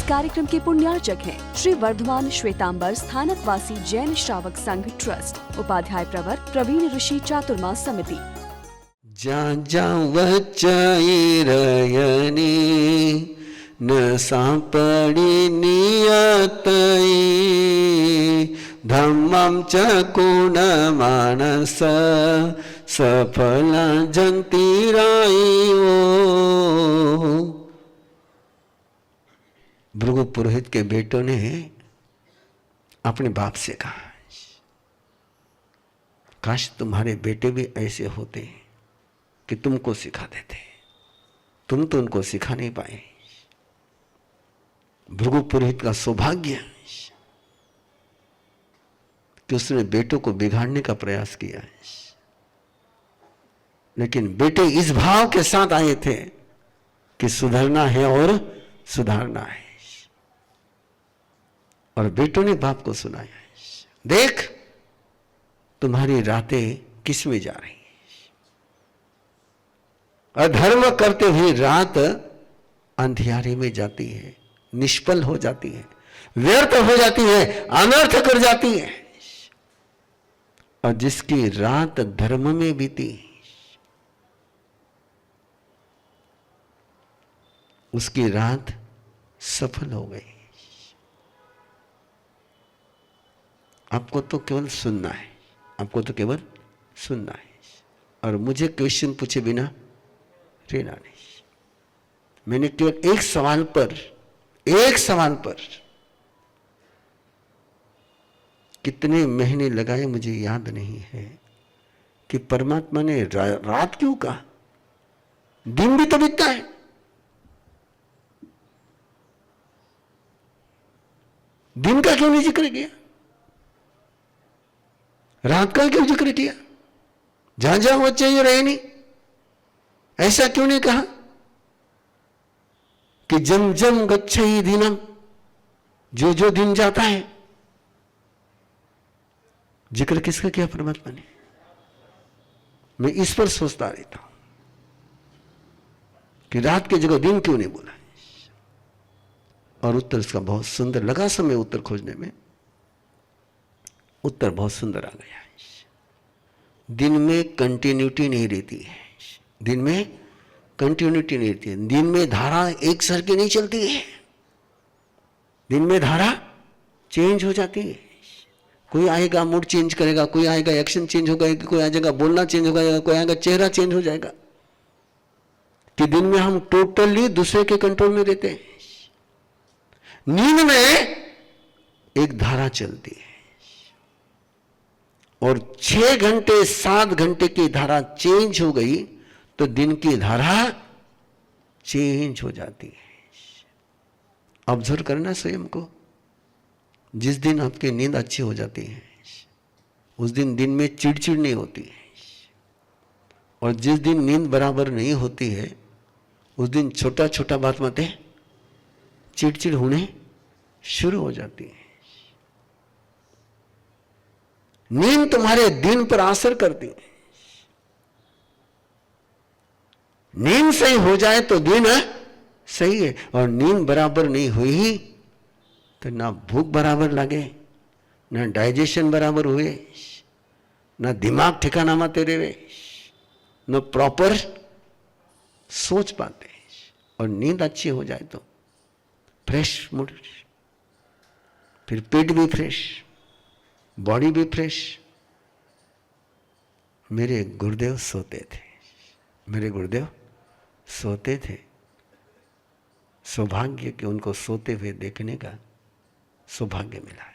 कार्यक्रम के पुण्यार्चक हैं श्री वर्धमान श्वेतांबर स्थानकवासी जैन श्रावक संघ ट्रस्ट, उपाध्याय प्रवर प्रवीण ऋषि चातुर्मास समिति। जा जा वच्चई रयनी न सापड़ी नियतई धम्मं च गुण मानस सफल जंती रायो। भृगु पुरोहित के बेटों ने अपने बाप से कहा, काश तुम्हारे बेटे भी ऐसे होते कि तुमको सिखा देते, तुम तो उनको सिखा नहीं पाए। भृगु पुरोहित का सौभाग्य कि उसने बेटों को बिगाड़ने का प्रयास किया, लेकिन बेटे इस भाव के साथ आए थे कि सुधरना है और सुधारना है। और बेटों ने बाप को सुनाया, देख तुम्हारी रातें किस में जा रही हैं। अधर्म करते हुए रात अंधियारे में जाती है, निष्फल हो जाती है, व्यर्थ हो जाती है, अनर्थ कर जाती है। और जिसकी रात धर्म में बीती उसकी रात सफल हो गई। आपको तो केवल सुनना है, आपको तो केवल सुनना है और मुझे क्वेश्चन पूछे बिना रहना नहीं। मैंने केवल एक सवाल पर कितने महीने लगाए मुझे याद नहीं है कि परमात्मा ने रात क्यों कहा, दिन भी तो बीतता है। दिन का क्यों नहीं जिक्र किया, रात का क्यों जिक्र किया, जहां जहां वो चाहिए रहे नहीं, ऐसा क्यों नहीं कहा कि जम जम गच्छई दिनम, जो जो दिन जाता है। जिक्र किसका किया परमात्मा ने? मैं इस पर सोचता रहता हूं कि रात की जगह दिन क्यों नहीं बोला। और उत्तर इसका बहुत सुंदर लगा। समय उत्तर खोजने में उत्तर बहुत सुंदर आ गया है। दिन में कंटिन्यूटी नहीं रहती है, दिन में कंटिन्यूटी नहीं रहती है। दिन में धारा एक सर की नहीं चलती है, दिन में धारा चेंज हो जाती है। कोई आएगा मूड चेंज करेगा, कोई आएगा एक्शन चेंज होगा, कोई आ जाएगा बोलना चेंज होगा, कोई आएगा चेहरा चेंज हो जाएगा। कि दिन में हम टोटली दूसरे के कंट्रोल में रहते हैं। नींद में एक धारा चलती है और 6 घंटे 7 घंटे की धारा चेंज हो गई तो दिन की धारा चेंज हो जाती है। ऑब्जर्व करना स्वयं को। जिस दिन आपकी नींद अच्छी हो जाती है उस दिन में चिड़चिड़ नहीं होती है, और जिस दिन नींद बराबर नहीं होती है उस दिन छोटा छोटा बात बातें चिड़चिड़ होने शुरू हो जाती है। नींद तुम्हारे दिन पर असर करती है। नींद सही हो जाए तो दिन सही है, और नींद बराबर नहीं हुई तो ना भूख बराबर लगे, ना डाइजेशन बराबर हुए, ना दिमाग ठिकाना में रहे, ना प्रॉपर सोच पाते। और नींद अच्छी हो जाए तो फ्रेश मूड, फिर पेट भी फ्रेश, बॉडी भी फ्रेश। मेरे गुरुदेव सोते थे, मेरे गुरुदेव सोते थे। सौभाग्य कि उनको सोते हुए देखने का सौभाग्य मिला है।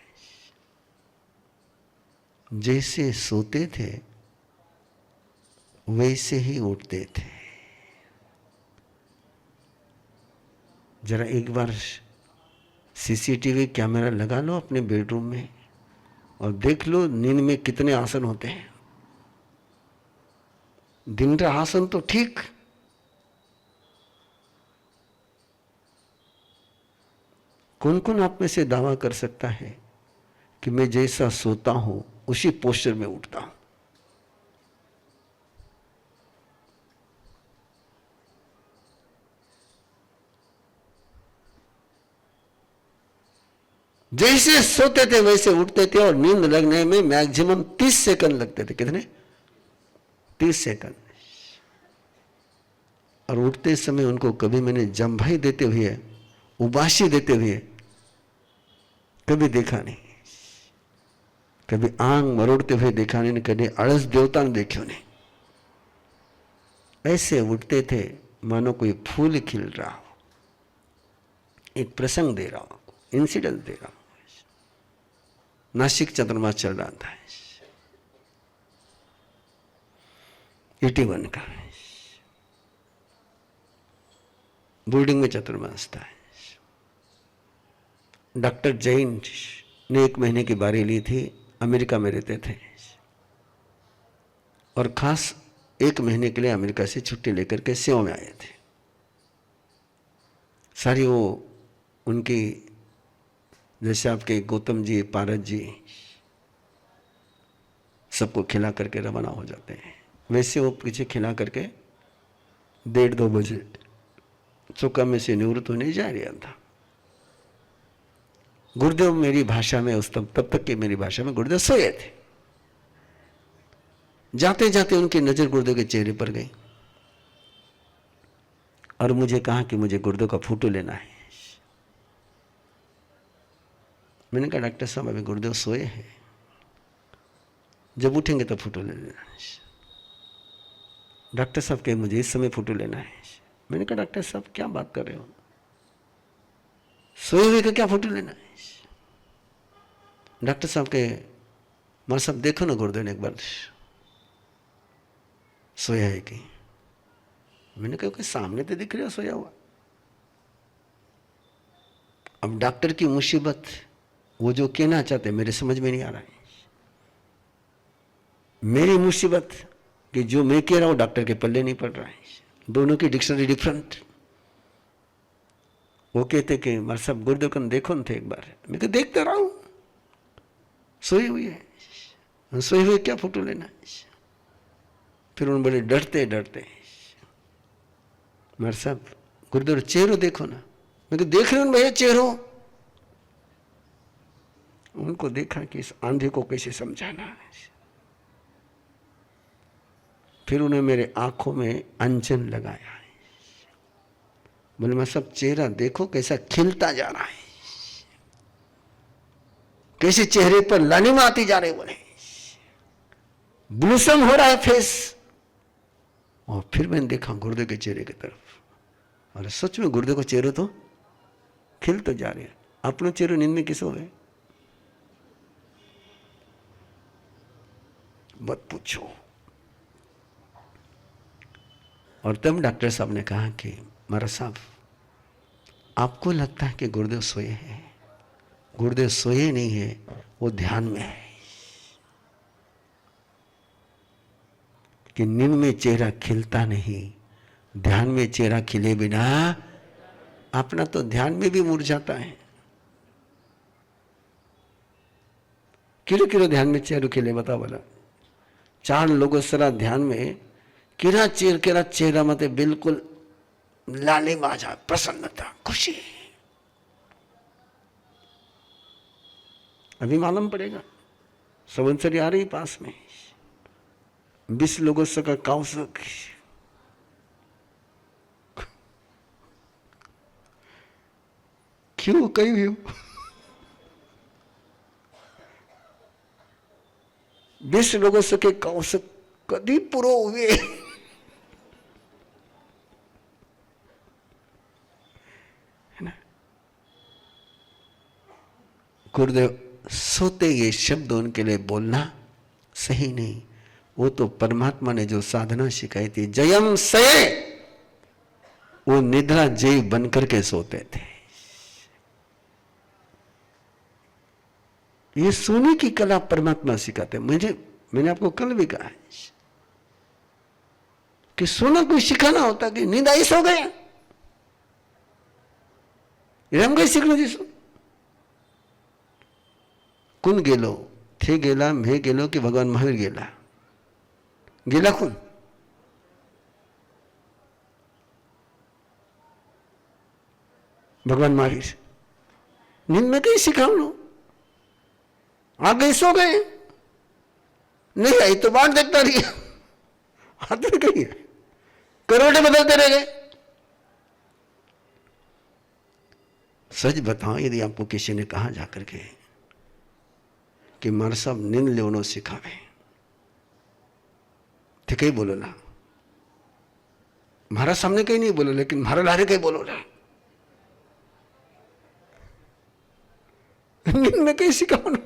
जैसे सोते थे वैसे ही उठते थे। जरा एक बार सीसीटीवी कैमरा लगा लो अपने बेडरूम में और देख लो नींद में कितने आसन होते हैं। दिन का आसन तो ठीक, कौन कौन आप में से दावा कर सकता है कि मैं जैसा सोता हूं उसी पोस्चर में उठता हूं? जैसे सोते थे वैसे उठते थे और नींद लगने में मैक्सिमम 30 सेकंड लगते थे। कितने? 30 सेकंड। और उठते समय उनको कभी मैंने जम्भाई देते हुए, उबासी देते हुए कभी देखा नहीं, कभी आंग मरोड़ते हुए देखा नहीं, कभी अड़स देवता ने देखो नहीं। ऐसे उठते थे मानो कोई फूल खिल रहा हो, एक प्रसंग दे रहा हो, इंसिडेंट दे रहा हो। नासिक चंद्रमा चल रहा था 81 का, बोर्डिंग में चतुर्मास था। डॉक्टर जैन ने 1 महीने की बारी ली थी, अमेरिका में रहते थे और खास 1 महीने के लिए अमेरिका से छुट्टी लेकर के सेवा में आए थे। सारी वो उनकी, जैसे आपके गौतम जी, पारस जी सबको खिला करके रवाना हो जाते हैं, वैसे वो पीछे खिला करके 1:30-2 बजे चौका में से निवृत्त होने जा रहा था। गुरुदेव मेरी भाषा में, उस तब तक की मेरी भाषा में गुरुदेव सोए थे। जाते जाते उनकी नजर गुरुदेव के चेहरे पर गई और मुझे कहा कि मुझे गुरुदेव का फोटो लेना है। मैंने कहा डॉक्टर साहब अभी गुरुदेव सोए हैं, जब उठेंगे तो फोटो ले लेना। डॉक्टर साहब कहे मुझे इस समय फोटो लेना है। मैंने कहा डॉक्टर साहब क्या बात कर रहे हो, सोए हुए का क्या फोटो लेना है? डॉक्टर साहब कहे मां साहब देखो ना गुरुदेव ने एक बार सोया है कि। मैंने कहा कि सामने तो दिख रहा है सोया हुआ। अब डॉक्टर की मुसीबत, वो जो कहना चाहते मेरे समझ में नहीं आ रहा है। मेरी मुसीबत कि जो मैं कह रहा हूं डॉक्टर के पल्ले नहीं पड़ रहा है। दोनों की डिक्शनरी डिफरेंट। वो कहते कि मार साहब गुरुदेव को देखो न थे एक बार। मैं कहा देखता रहा हूं, सोई हुई है, सोई हुई क्या फोटो लेना है? फिर उन्होंने बड़े डरते डरते मार साहब गुरुदेव चेहरो देखो ना। मैं कहा देख रहे हो भैया चेहरो। उनको देखा कि इस आंधे को कैसे समझाना है। फिर उन्हें मेरे आंखों में अंजन लगाया है। बोले मैं सब चेहरा देखो कैसा खिलता जा रहा है, कैसे चेहरे पर लालिमा आती जा रही, बोले ब्लूसम हो रहा है फेस। और फिर मैंने देखा गुरुदेव के चेहरे की तरफ, और सच में गुरुदेव का चेहरा तो खिल तो जा रहे हैं। अपना चेहरा नींद में किस हो गए मत पूछो। और तब डॉक्टर साहब ने कहा कि महाराज साहब आपको लगता है कि गुरुदेव सोए हैं, गुरुदेव सोए नहीं है, वो ध्यान में है। कि नींद में चेहरा खिलता नहीं, ध्यान में चेहरा खिले बिना अपना तो ध्यान में भी मुरझाता है। किरो किरो ध्यान में चेहरा खिले बता बोला। 4 लोगों सरा ध्यान में किरा चेहरा मत बिल्कुल लालिमा जा, प्रसन्नता, खुशी। अभी मालूम पड़ेगा, संवत्सरी आ रही पास में, 20 लोगों से का कौशक क्यों कही हो? 20 लोगों से के कौशक कभी पूरा हुए है ना। गुरुदेव सोते ये शब्द उनके लिए बोलना सही नहीं। वो तो परमात्मा ने जो साधना सिखाई थी, जयम से वो निद्रा जय बनकर के सोते थे। ये सोने की कला परमात्मा सिखाते। मैंने आपको कल भी कहा है कि सोना कोई सिखाना होता कि नींद आई सो गए, हम गए सीख लो जी। कुन गेलो थे गेला मैं गेलो कि भगवान महावीर गेला, गेला कौन? भगवान महावीर। नींद में कहीं सिखाओ लो। आ गई, सो गए, नहीं आई तो बाट देखता रही, आते गई, करवटें बदलते रह गए। सच बताओ, यदि आपको किसी ने कहा जाकर के कि मार साहब नींद लेवनो सिखावे, तो कहीं बोलो ना, मारा सामने कहीं नहीं बोलो, लेकिन मारा लारे कहीं बोलो ना, नींद में कहीं सिखाओ ना,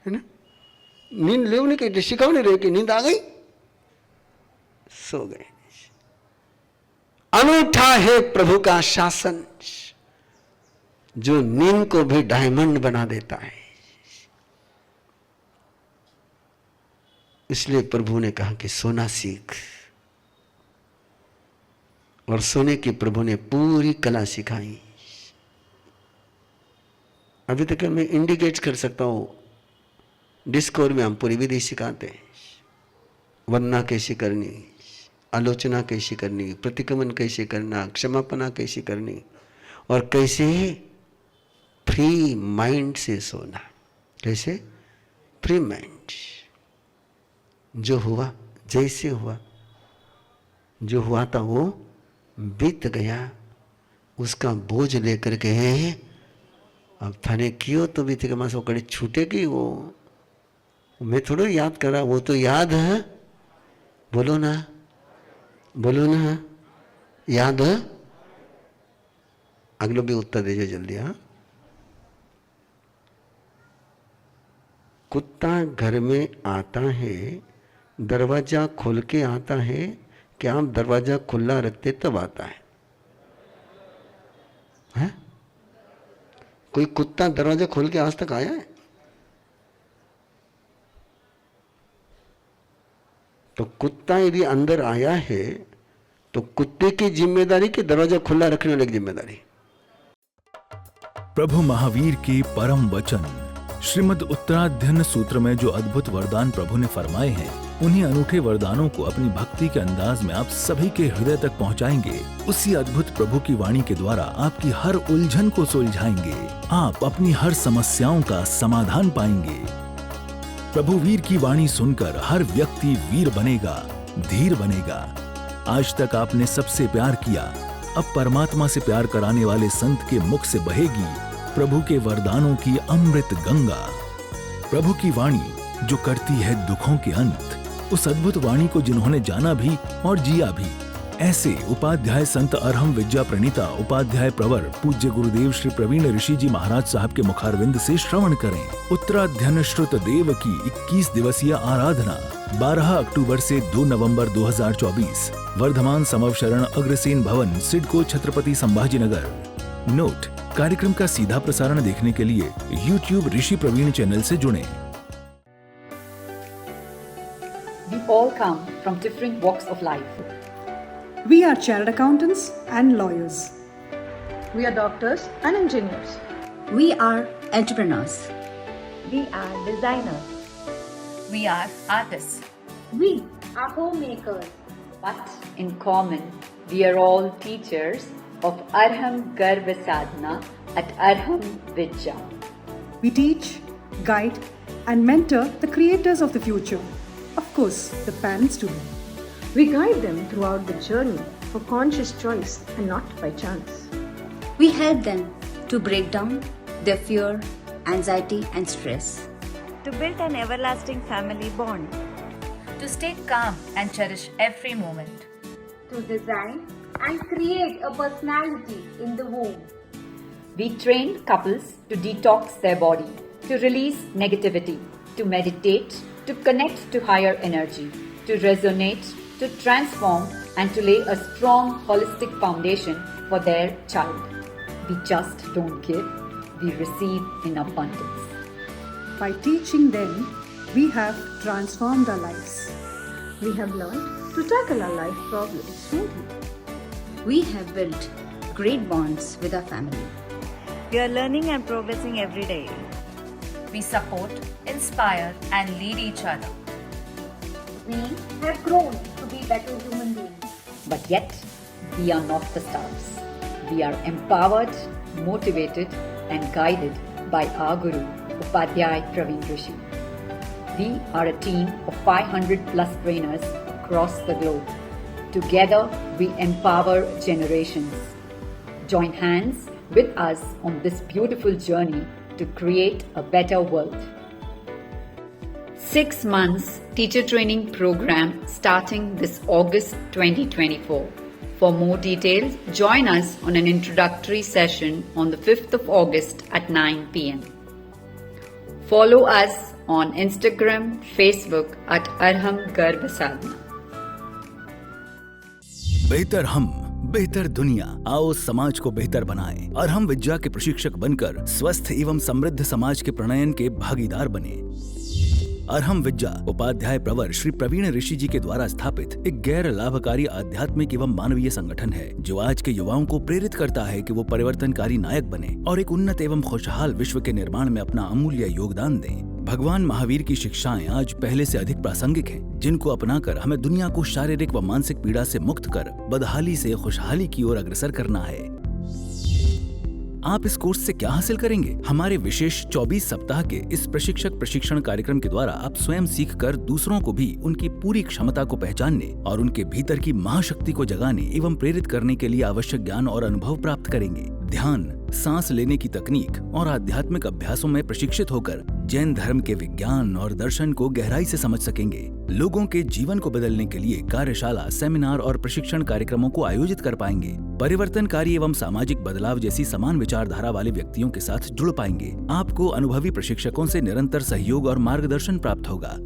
है ना, नींद ले नहीं कहीं सिखाओ नहीं रहे कि नींद आ गई, सो गए। अनूठा है प्रभु का शासन, जो नींद को भी डायमंड बना देता है। इसलिए प्रभु ने कहा कि सोना सीख, और सोने की प्रभु ने पूरी कला सिखाई। अभी तक मैं इंडिकेट कर सकता हूं, डिस्कोर में हम पूरी विधि सिखाते हैं, वंदना कैसी करनी, आलोचना कैसी करनी, प्रतिक्रमण कैसे करना, क्षमापना कैसी करनी, और कैसे फ्री माइंड से सोना। कैसे? फ्री माइंड, जो हुआ जैसे हुआ, जो हुआ था वो बीत गया, उसका बोझ लेकर के अब थाने क्यों तो बीत गया, मां सो कड़ी छूटेगी वो, मैं थोड़ा याद करा, वो तो याद है, बोलो ना, बोलो ना, याद है? अगलो भी उत्तर दीजिए जल्दी। हाँ, कुत्ता घर में आता है, दरवाजा खोल के आता है, क्या आप दरवाजा खुला रखते तब आता है? हैं? कोई कुत्ता दरवाजा खोल के आज तक आया है? तो कुत्ता यदि अंदर आया है तो कुत्ते की जिम्मेदारी कि दरवाजा खुला रखने वाले की जिम्मेदारी? प्रभु महावीर के परम वचन श्रीमद् उत्तराध्ययन सूत्र में जो अद्भुत वरदान प्रभु ने फरमाए हैं, उन्हीं अनूठे वरदानों को अपनी भक्ति के अंदाज में आप सभी के हृदय तक पहुंचाएंगे। उसी अद्भुत प्रभु की वाणी के द्वारा आपकी हर उलझन को सुलझाएंगे, आप अपनी हर समस्याओं का समाधान पाएंगे। प्रभु वीर की वाणी सुनकर हर व्यक्ति वीर बनेगा, धीर बनेगा। आज तक आपने सबसे प्यार किया, अब परमात्मा से प्यार कराने वाले संत के मुख से बहेगी प्रभु के वरदानों की अमृत गंगा। प्रभु की वाणी जो करती है दुखों के अंत, उस अद्भुत वाणी को जिन्होंने जाना भी और जिया भी, ऐसे उपाध्याय संत अरहम विद्या प्रणीता उपाध्याय प्रवर पूज्य गुरुदेव श्री प्रवीण ऋषि जी महाराज साहब के मुखारविंद से श्रवण करें। उत्तराध्ययन श्रुत देव की 21 दिवसीय आराधना 12 अक्टूबर से 2 नवंबर 2024, वर्धमान समवशरण अग्रसेन भवन, सिडको, छत्रपति संभाजीनगर। नोट: कार्यक्रम का सीधा प्रसारण देखने के लिए YouTube ऋषि प्रवीण चैनल से जुड़ें। We all come from different walks of life. We are chartered accountants and lawyers. We are doctors and engineers. We are entrepreneurs. We are designers. We are artists. We are homemakers. But in common, we are all teachers of Arham Garva Sadhana at Arham Vidya. We teach, guide, and mentor the creators of the future. Of course, the parents too. We guide them throughout the journey for conscious choice and not by chance. We help them to break down their fear, anxiety, and stress. To build an everlasting family bond. To stay calm and cherish every moment. To design and create a personality in the womb. We train couples to detox their body, to release negativity, to meditate, to connect to higher energy, to resonate, to transform, and to lay a strong holistic foundation for their child. We just don't give, we receive in abundance. By teaching them, we have transformed our lives. We have learned to tackle our life problems smoothly. We have built great bonds with our family. We are learning and progressing every day. We support, inspire, and lead each other. We have grown to be better human beings. But yet, we are not the stars. We are empowered, motivated, and guided by our Guru, Upadhyay Praveen Rishi. We are a team of 500 plus trainers across the globe. Together, we empower generations. Join hands with us on this beautiful journey to create a better world. 6 months teacher training program starting this August 2024. For more details, join us on an introductory session on the 5th of August at 9 p.m. Follow us on Instagram, Facebook at Arham Garb Sadhana. बेहतर हम, बेहतर दुनिया। आओ समाज को बेहतर बनाएं। अरहम विद्या के प्रशिक्षक बनकर स्वस्थ एवं समृद्ध समाज के प्रणयन के भागीदार बने। अरहम विद्या उपाध्याय प्रवर श्री प्रवीण ऋषि जी के द्वारा स्थापित एक गैर लाभकारी आध्यात्मिक एवं मानवीय संगठन है, जो आज के युवाओं को प्रेरित करता है कि वो परिवर्तनकारी नायक बने और एक उन्नत एवं खुशहाल विश्व के निर्माण में अपना अमूल्य योगदान दें। भगवान महावीर की शिक्षाएं आज पहले से अधिक प्रासंगिक हैं, जिनको अपनाकर हमें दुनिया को शारीरिक व मानसिक पीड़ा से मुक्त कर बदहाली से खुशहाली की ओर अग्रसर करना है। आप इस कोर्स से क्या हासिल करेंगे? हमारे विशेष 24 सप्ताह के इस प्रशिक्षक प्रशिक्षण कार्यक्रम के द्वारा आप स्वयं सीखकर दूसरों को भी उनकी पूरी क्षमता को पहचानने और उनके भीतर की महाशक्ति को जगाने एवं प्रेरित करने के लिए आवश्यक ज्ञान और अनुभव प्राप्त करेंगे। ध्यान, सांस लेने की तकनीक और आध्यात्मिक अभ्यासों में प्रशिक्षित होकर जैन धर्म के विज्ञान और दर्शन को गहराई से समझ सकेंगे। लोगों के जीवन को बदलने के लिए कार्यशाला, सेमिनार और प्रशिक्षण कार्यक्रमों को आयोजित कर पाएंगे। परिवर्तनकारी एवं सामाजिक बदलाव जैसी समान विचारधारा वाले व्यक्तियों के साथ जुड़ पाएंगे। आपको अनुभवी प्रशिक्षकों से निरंतर सहयोग और मार्गदर्शन प्राप्त होगा।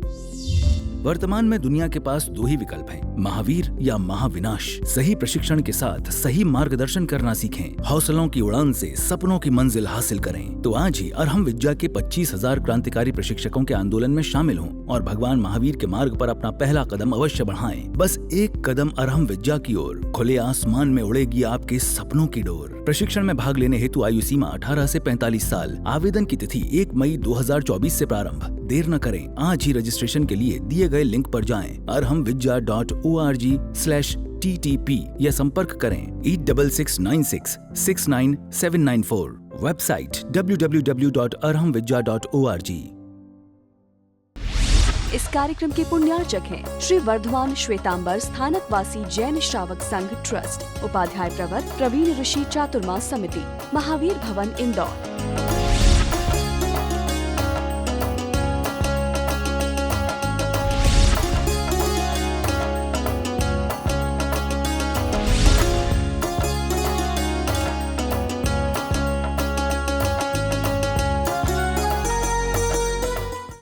वर्तमान में दुनिया के पास 2 ही विकल्प हैं, महावीर या महाविनाश। सही प्रशिक्षण के साथ सही मार्गदर्शन करना सीखें। हौसलों की उड़ान से सपनों की मंजिल हासिल करें। तो आज ही अरहम विद्या के 25,000 क्रांतिकारी प्रशिक्षकों के आंदोलन में शामिल हों और भगवान महावीर के मार्ग पर अपना पहला कदम अवश्य बढ़ाएं। बस एक कदम अरहम विद्या की ओर, खुले आसमान में उड़ेगी आपके सपनों की डोर। प्रशिक्षण में भाग लेने हेतु आयु सीमा 18 से 45 साल। आवेदन की तिथि 1 मई 2024 से प्रारंभ। देर न करें, आज ही रजिस्ट्रेशन के लिए दिए गए लिंक पर जाएं arhamvidya.org/ttp या संपर्क करें 8669 69794। Website www.arhamvidya.org। इस कार्यक्रम के पुण्यार्चक हैं श्री वर्धमान श्वेतांबर स्थानकवासी जैन श्रावक संघ ट्रस्ट, उपाध्याय प्रवर प्रवीण ऋषि चातुर्मास समिति, महावीर भवन, इंदौर।